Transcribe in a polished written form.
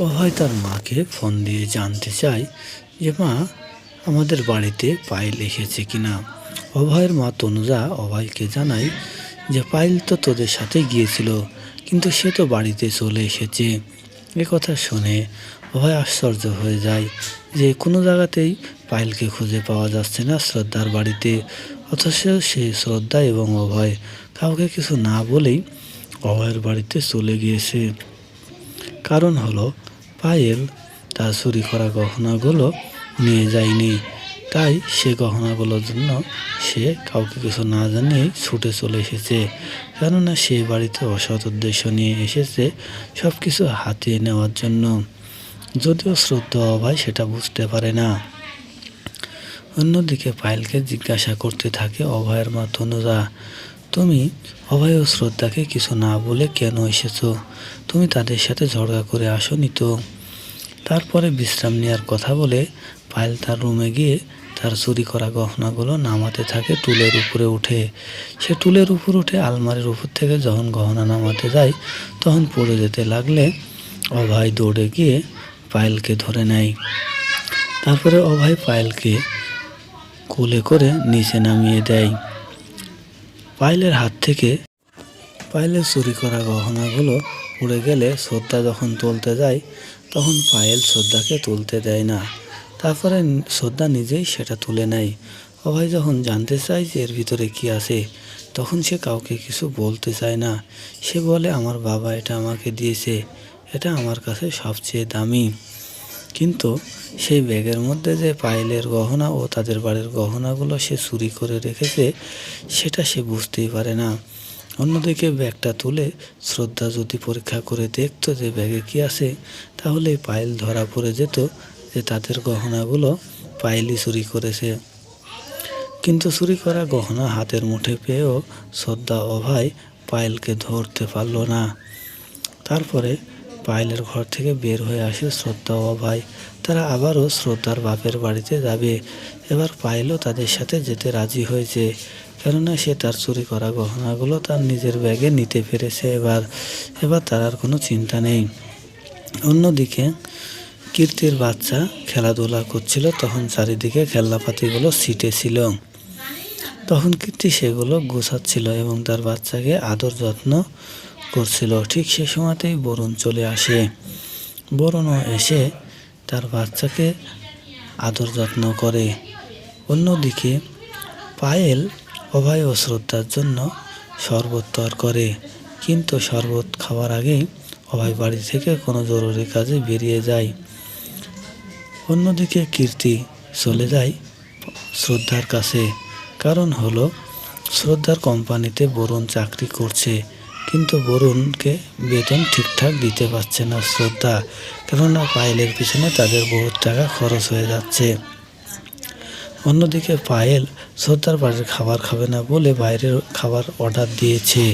অভয় তার মাকে ফোন দিয়ে জানতে চায় যে মা, আমাদের বাড়িতে পায়েল এসেছে কিনা। অভয়ের মা তনুজা অভয়কে জানায় যে পায়েল তো তোদের সাথে গিয়েছিল, কিন্তু সে তো বাড়িতে চলে এসেছে। কথা শুনে অভয় আশ্চর্য হয়ে যায় যে কোনো জায়গাতেই পায়েলকে খুঁজে পাওয়া যাচ্ছে না শ্রদ্ধার বাড়িতে। অথচ সে শ্রদ্ধা এবং অভয় কাউকে কিছু না বলেই অভয়ের বাড়িতে চলে গিয়েছে। কারণ হলো পায়েল তার চুরি করা গহনাগুলো নিয়ে যায়নি, তাই সে গহনাগুলোর জন্য সে কাউকে কিছু না জানিয়েই ছুটে চলে এসেছে। কেননা সে বাড়িতে অসৎ উদ্দেশ্য নিয়ে এসেছে সব কিছু হাতিয়ে নেওয়ার জন্য, যদিও শ্রদ্ধা অভয় সেটা বুঝতে পারে না। অন্যদিকে পায়েলকে জিজ্ঞাসা করতে থাকে অভয়ের মা তনুজা, তুমি অভয় ও শ্রদ্ধাকে কিছু না বলে কেন এসেছো? তুমি তাদের সাথে ঝগড়া করে আসোনি তো? তারপরে বিশ্রাম নেওয়ার কথা বলে পায়েল তার রুমে গিয়ে তার চুরি করা গহনাগুলো নামাতে থাকে টুলের উপরে উঠে। সে টুলের উপর উঠে আলমারির উপর থেকে যখন গহনা নামাতে যায় তখন পড়ে যেতে লাগলে অভয় দৌড়ে গিয়ে পায়েলকে ধরে নেয়। তারপরে অভয় পায়েলকে কোলে করে নিচে নামিয়ে দেয়। পায়েলের হাত থেকে পায়েলের চুরি করা গহনাগুলো উড়ে গেলে শ্রদ্ধা যখন তুলতে যায় তখন পায়েল শ্রদ্ধাকে তুলতে দেয় না। তারপরে শ্রদ্ধা নিজেই সেটা তুলে নেয়। অভয় যখন জানতে চায় যে এর ভিতরে কি আছে, তখন সে কাউকে কিছু বলতে চায় না। সে বলে, আমার বাবা এটা আমাকে দিয়েছে, এটা আমার কাছে সবচেয়ে দামি। কিন্তু সেই ব্যাগের মধ্যে যে পায়েলের গহনা ও তাদের বাড়ির গহনাগুলো সে চুরি করে রেখেছে সেটা সে বুঝতেই পারে না। অন্যদিকে ব্যাগটা তুলে শ্রদ্ধা যদি পরীক্ষা করে দেখতো যে ব্যাগে কি আছে, তাহলে পায়েল ধরা পড়ে যেত যে তাদের গহনাগুলো পায়েলই চুরি করেছে। কিন্তু চুরি করা গহনা হাতের মুঠে পেয়েও শ্রদ্ধা অভয় পায়েলকে ধরতে পারল না। তারপরে পায়েলের ঘর থেকে বের হয়ে আসে শ্রদ্ধা ও অভয়। তারা আবারও শ্রদ্ধার বাপের বাড়িতে যাবে। এবার পায়েলও তাদের সাথে যেতে রাজি হয়েছে, কেননা সে তার চুরি করা গহনাগুলো তার নিজের ব্যাগে নিতে পেরেছে। এবার তার আর কোনো চিন্তা নেই। অন্যদিকে কীর্তির বাচ্চা খেলাধুলা করছিল, তখন চারিদিকে খেলনাপাতিগুলো ছিটে ছিল। তখন কীর্তি সেগুলো গোছাচ্ছিল এবং তার বাচ্চাকে আদর যত্ন করছিল। ঠিক সে সময়তেই বরুণ চলে আসে। বরুণও এসে তার বাচ্চাকে আদর যত্ন করে। অন্যদিকে পায়েল অভয় ও শ্রদ্ধার জন্য শরবত তৈরি করে, কিন্তু শরবত খাওয়ার আগেই অভয় বাড়ি থেকে কোনো জরুরি কাজে বেরিয়ে যায়। অন্যদিকে কীর্তি চলে যায় শ্রদ্ধার কাছে। কারণ হলো শ্রদ্ধার কোম্পানিতে বরুণ চাকরি করছে, কিন্তু বরুণকে বেতন ঠিকঠাক দিতে পারছে না শ্রদ্ধা, কেননা পায়েলের পিছনে তাদের বহুত টাকা খরচ হয়ে যাচ্ছে। অন্যদিকে পায়েল শ্রদ্ধার বাড়ির খাবার খাবে না বলে বাইরের খাবার অর্ডার দিয়েছে।